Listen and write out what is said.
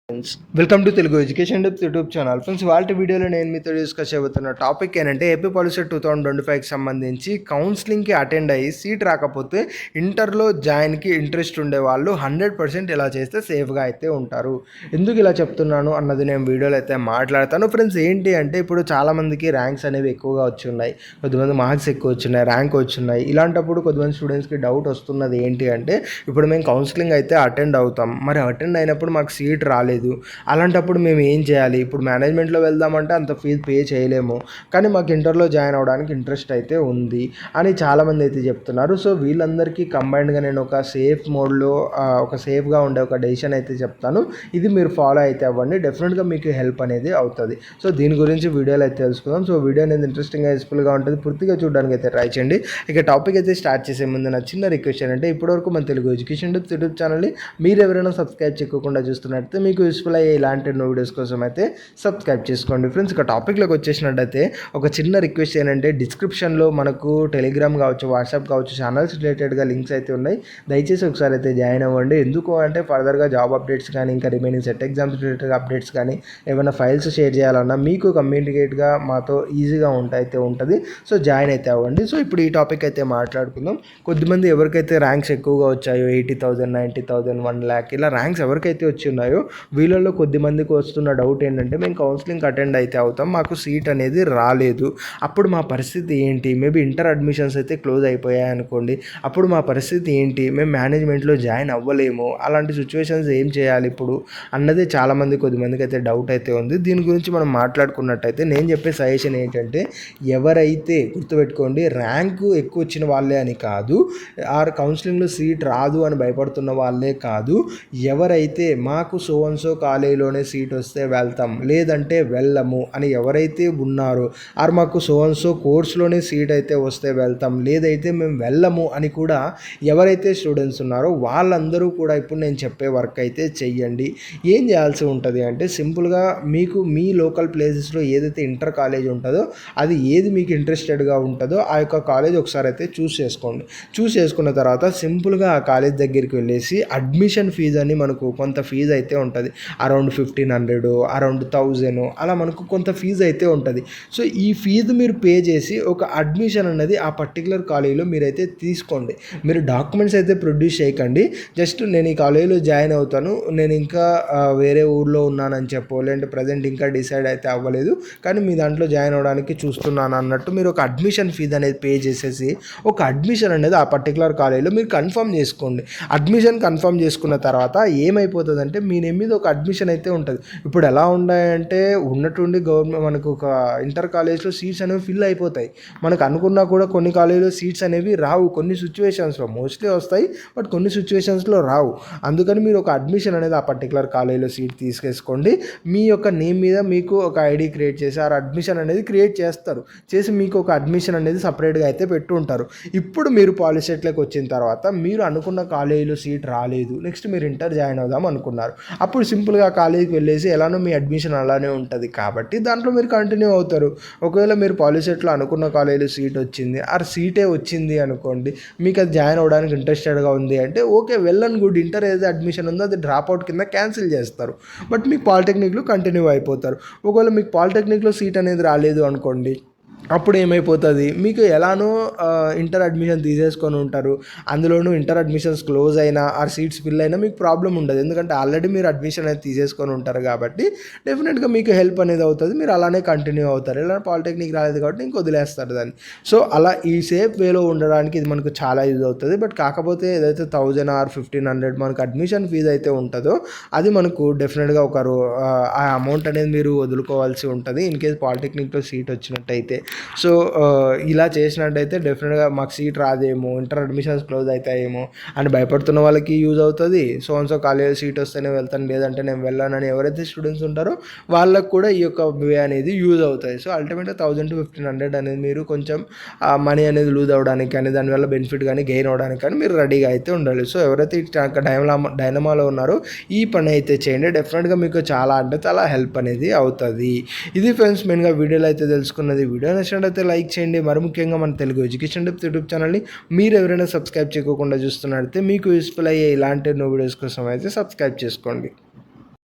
Friends, welcome to Telugu education depth YouTube channel. Friends, వాళ్ళ వీడియోలో నేను మీతో డిస్కస్ చేయబోతున్న టాపిక్ ఏంటంటే ఏపీ పాలిసీ 2025కి సంబంధించి కౌన్సిలింగ్కి అటెండ్ అయ్యి సీట్ రాకపోతే ఇంటర్లో జాయిన్కి ఇంట్రెస్ట్ ఉండే వాళ్ళు 100% ఇలా చేస్తే సేఫ్గా అయితే ఉంటారు. ఎందుకు ఇలా చెప్తున్నాను అన్నది నేను వీడియోలో అయితే మాట్లాడతాను. ఫ్రెండ్స్, ఏంటి అంటే ఇప్పుడు చాలామందికి ర్యాంక్స్ అనేవి ఎక్కువగా వచ్చి ఉన్నాయి, కొద్దిమంది మార్క్స్ ఎక్కువ వచ్చినాయి, ర్యాంక్ వచ్చినాయి. ఇలాంటప్పుడు కొద్దిమంది స్టూడెంట్స్కి డౌట్ వస్తున్నది ఏంటి అంటే ఇప్పుడు మేము కౌన్సిలింగ్ అయితే అటెండ్ అవుతాం, మరి అటెండ్ అయినప్పుడు మాకు సీట్ రాలేదు, అలాంటప్పుడు మేము ఏం చేయాలి? ఇప్పుడు మేనేజ్మెంట్లో వెళ్దామంటే అంత ఫీజు పే చేయలేము, కానీ మాకు ఇంటర్లో జాయిన్ అవ్వడానికి ఇంట్రెస్ట్ అయితే ఉంది అని చాలామంది అయితే చెప్తున్నారు. సో వీళ్ళందరికీ కంబైన్డ్గా నేను ఒక సేఫ్ మోడ్లో ఒక సేఫ్గా ఉండే ఒక డెసిషన్ అయితే చెప్తాను. ఇది మీరు ఫాలో అయితే అవ్వండి, డెఫినెట్గా మీకు హెల్ప్ అనేది అవుతుంది. సో దీని గురించి వీడియోలో అయితే తెలుసుకుందాం. సో వీడియో అనేది ఇంట్రెస్టింగ్గా యూస్ఫుల్గా ఉంటుంది, పూర్తిగా చూడడానికి అయితే ట్రై చేయండి. ఇక టాపిక్ అయితే స్టార్ట్ చేసే ముందు నా చిన్న రిక్వెస్ట్ ఏంటంటే ఇప్పటివరకు మన తెలుగు ఎడ్యుకేషన్ డెప్త్ యూట్యూబ్ ఛానల్ని మీరు ఎవరైనా సబ్స్క్రైబ్ చేయకుండా చూస్తున్నట్లయితే మీకు యూస్ఫుల్ అయ్యే ఇలాంటి వీడియోస్ కోసం అయితే సబ్స్క్రైబ్ చేసుకోండి. ఫ్రెండ్స్, ఇక టాపిక్లోకి వచ్చేసినట్టయితే ఒక చిన్న రిక్వెస్ట్ ఏంటంటే డిస్క్రిప్షన్లో మనకు టెలిగ్రామ్ కావచ్చు, వాట్సాప్ కావచ్చు, ఛానల్స్ రిలేటెడ్గా లింక్స్ అయితే ఉన్నాయి. దయచేసి ఒకసారి అయితే జాయిన్ అవ్వండి. ఎందుకు అంటే ఫర్దర్గా జాబ్ అప్డేట్స్ కానీ ఇంకా remaining set exams related updates కానీ ఏమైనా ఫైల్స్ షేర్ చేయాలన్నా మీకు కమ్యూనికేట్గా మాతో ఈజీగా ఉంటుంది. సో జాయిన్ అయితే అవ్వండి. సో ఇప్పుడు ఈ టాపిక్ అయితే మాట్లాడుకుందాం. కొద్దిమంది ఎవరికైతే ర్యాంక్స్ ఎక్కువగా వచ్చాయో 80,000, 90,000, 1,00,000 ఇలా ర్యాంక్స్ ఎవరికైతే వచ్చి ఉన్నాయో వీళ్ళల్లో కొద్దిమందికి వస్తున్న డౌట్ ఏంటంటే మేము కౌన్సిలింగ్ అటెండ్ అయితే అవుతాం, మాకు సీట్ అనేది రాలేదు, అప్పుడు మా పరిస్థితి ఏంటి? మేబీ ఇంటర్ అడ్మిషన్స్ అయితే క్లోజ్ అయిపోయాయి అనుకోండి, అప్పుడు మా పరిస్థితి ఏంటి? మేము మేనేజ్మెంట్లో జాయిన్ అవ్వలేము, అలాంటి సిచ్యువేషన్స్ ఏం చేయాలి ఇప్పుడు అన్నది కొద్దిమందికి అయితే డౌట్ అయితే ఉంది. దీని గురించి మనం మాట్లాడుకున్నట్టయితే నేను చెప్పే సజెషన్ ఏంటంటే ఎవరైతే గుర్తుపెట్టుకోండి, ర్యాంకు ఎక్కువ వచ్చిన వాళ్ళే అని కాదు, ఆర్ కౌన్సిలింగ్లో సీట్ రాదు అని భయపడుతున్న వాళ్ళే కాదు, ఎవరైతే మాకు సో కాలేజీలోనే సీట్ వస్తే వెళ్తాం లేదంటే వెళ్ళము అని ఎవరైతే ఉన్నారో, ఆర్ మాకు సో కోర్సులోనే సీట్ అయితే వస్తే వెళ్తాం లేదైతే మేము వెళ్ళము అని కూడా ఎవరైతే స్టూడెంట్స్ ఉన్నారో వాళ్ళందరూ కూడా ఇప్పుడు నేను చెప్పే వర్క్ అయితే చెయ్యండి. ఏం చేయాల్సి ఉంటుంది అంటే సింపుల్గా మీకు మీ లోకల్ ప్లేసెస్లో ఏదైతే ఇంటర్ కాలేజ్ ఉంటుందో అది ఏది మీకు ఇంట్రెస్టెడ్గా ఉంటుందో ఆ యొక్క కాలేజ్ ఒకసారి అయితే చూస్ చేసుకున్న తర్వాత సింపుల్గా ఆ కాలేజ్ దగ్గరికి వెళ్ళేసి అడ్మిషన్ ఫీజు అని మనకు కొంత ఫీజు అయితే ఉంటుంది, అరౌండ్ 1,500, అరౌండ్ 1,000 అలా మనకు కొంత ఫీజు అయితే ఉంటుంది. సో ఈ ఫీజు మీరు పే చేసి ఒక అడ్మిషన్ అనేది ఆ పర్టికులర్ కాలేజీలో మీరైతే తీసుకోండి. మీరు డాక్యుమెంట్స్ అయితే ప్రొడ్యూస్ చేయకండి, జస్ట్ నేను ఈ కాలేజీలో జాయిన్ అవుతాను, నేను ఇంకా వేరే ఊర్లో ఉన్నానని చెప్పో, లేదంటే ప్రజెంట్ ఇంకా డిసైడ్ అయితే అవ్వలేదు కానీ మీ దాంట్లో జాయిన్ అవ్వడానికి చూస్తున్నాను అన్నట్టు మీరు ఒక అడ్మిషన్ ఫీజు అనేది పే చేసేసి ఒక అడ్మిషన్ అనేది ఆ పర్టికులర్ కాలేజీలో మీరు కన్ఫర్మ్ చేసుకోండి. అడ్మిషన్ కన్ఫర్మ్ చేసుకున్న తర్వాత ఏమైపోతుందంటే మీ నేమ్ మీద ఒక అడ్మిషన్ అయితే ఉంటుంది. ఇప్పుడు ఎలా ఉన్నాయంటే ఉన్నట్టుండి గవర్నమెంట్ మనకు ఒక ఇంటర్ కాలేజ్లో సీట్స్ అనేవి ఫిల్ అయిపోతాయి, మనకు అనుకున్నా కూడా కొన్ని కాలేజీలో సీట్స్ అనేవి రావు, కొన్ని సిచ్యువేషన్స్లో మోస్ట్లీ వస్తాయి బట్ కొన్ని సిచ్యువేషన్స్లో రావు. అందుకని మీరు ఒక అడ్మిషన్ అనేది ఆ పర్టికులర్ కాలేజీలో సీట్ తీసేసుకోండి. మీ యొక్క నేమ్ మీద మీకు ఒక ఐడి క్రియేట్ చేసి ఆ అడ్మిషన్ అనేది క్రియేట్ చేసి మీకు ఒక అడ్మిషన్ అనేది సపరేట్గా అయితే పెట్టు ఉంటారు. ఇప్పుడు మీరు పాలిసెట్లోకి వచ్చిన తర్వాత మీరు అనుకున్న కాలేజీలో సీట్ రాలేదు, నెక్స్ట్ మీరు ఇంటర్ జాయిన్ అవుదాం అనుకున్నారు, అప్పుడు సింపుల్గా కాలేజీకి వెళ్ళేసి ఎలానో మీ అడ్మిషన్ అలానే ఉంటుంది కాబట్టి దాంట్లో మీరు కంటిన్యూ అవుతారు. ఒకవేళ మీరు పాలిసెట్లో అనుకున్న కాలేజీలో సీట్ వచ్చింది, ఆ సీటే వచ్చింది అనుకోండి, మీకు అది జాయిన్ అవ్వడానికి ఇంట్రెస్టెడ్గా ఉంది అంటే okay, well and good, inter ఏదైతే అడ్మిషన్ ఉందో అది డ్రాప్ అవుట్ కింద క్యాన్సిల్ చేస్తారు, బట్ మీకు పాలిటెక్నిక్లో కంటిన్యూ అయిపోతారు. ఒకవేళ మీకు పాలిటెక్నిక్లో సీట్ అనేది రాలేదు అనుకోండి, అప్పుడు ఏమైపోతుంది, మీకు ఎలానో ఇంటర్ అడ్మిషన్ తీసేసుకొని ఉంటారు, అందులోనూ ఇంటర్ అడ్మిషన్స్ క్లోజ్ అయినా ఆ సీట్స్ ఫిల్ అయినా మీకు ప్రాబ్లం ఉండదు, ఎందుకంటే ఆల్రెడీ మీరు అడ్మిషన్ అనేది తీసేసుకొని ఉంటారు కాబట్టి డెఫినెట్గా మీకు హెల్ప్ అనేది అవుతుంది, మీరు అలానే కంటిన్యూ అవుతారు. ఇలా పాలిటెక్నిక్ రాలేదు కాబట్టి ఇంక వదిలేస్తారు దాన్ని. సో అలా ఈ సేఫ్ వేలో ఉండడానికి ఇది మనకు చాలా యూజ్ అవుతుంది. బట్ కాకపోతే ఏదైతే 1,000 ఆర్ 1,500 మనకు అడ్మిషన్ ఫీజు అయితే ఉంటుందో అది మనకు డెఫినెట్గా ఆ అమౌంట్ అనేది మీరు వదులుకోవాల్సి ఉంటుంది ఇన్ కేస్ పాలిటెక్నిక్లో సీట్ వచ్చినట్టయితే. సో ఇలా చేసినట్టయితే డెఫినెట్గా మాకు సీట్ రాదేమో, ఇంటర్ అడ్మిషన్స్ క్లోజ్ అవుతాయేమో అని భయపడుతున్న వాళ్ళకి యూజ్ అవుతుంది. సో కాలేజ్ సీట్ వస్తేనే వెళ్తాను లేదంటే నేను వెళ్ళానని ఎవరైతే స్టూడెంట్స్ ఉంటారో వాళ్ళకు కూడా ఈ యొక్క వే అనేది యూజ్ అవుతుంది. సో అల్టిమేట్గా 1,000 to 1,500 అనేది మీరు కొంచెం మనీ అనేది లూజ్ అవ్వడానికి కానీ దానివల్ల బెనిఫిట్ కానీ గెయిన్ అవ్వడానికి కానీ మీరు రెడీగా అయితే ఉండాలి. సో ఎవరైతే డైనమాలో ఉన్నారో ఈ పని అయితే చేయండి, డెఫినెట్గా మీకు చాలా అంటే చాలా హెల్ప్ అనేది అవుతుంది. ఇది ఫ్రెండ్స్ మెయిన్గా వీడియోలో అయితే తెలుసుకున్నది. వీడియో నచ్చినట్లయితే లైక్ చేయండి. మరి ముఖ్యంగా మన తెలుగు ఎడ్యుకేషన్ డెప్త్ యూట్యూబ్ ఛానల్ని మీరు ఎవరైనా సబ్స్క్రైబ్ చేయకుండా చూస్తున్నట్లయితే మీకు యూస్ఫుల్ అయ్యే ఇలాంటి వీడియోస్ కోసం అయితే సబ్స్క్రైబ్ చేసుకోండి.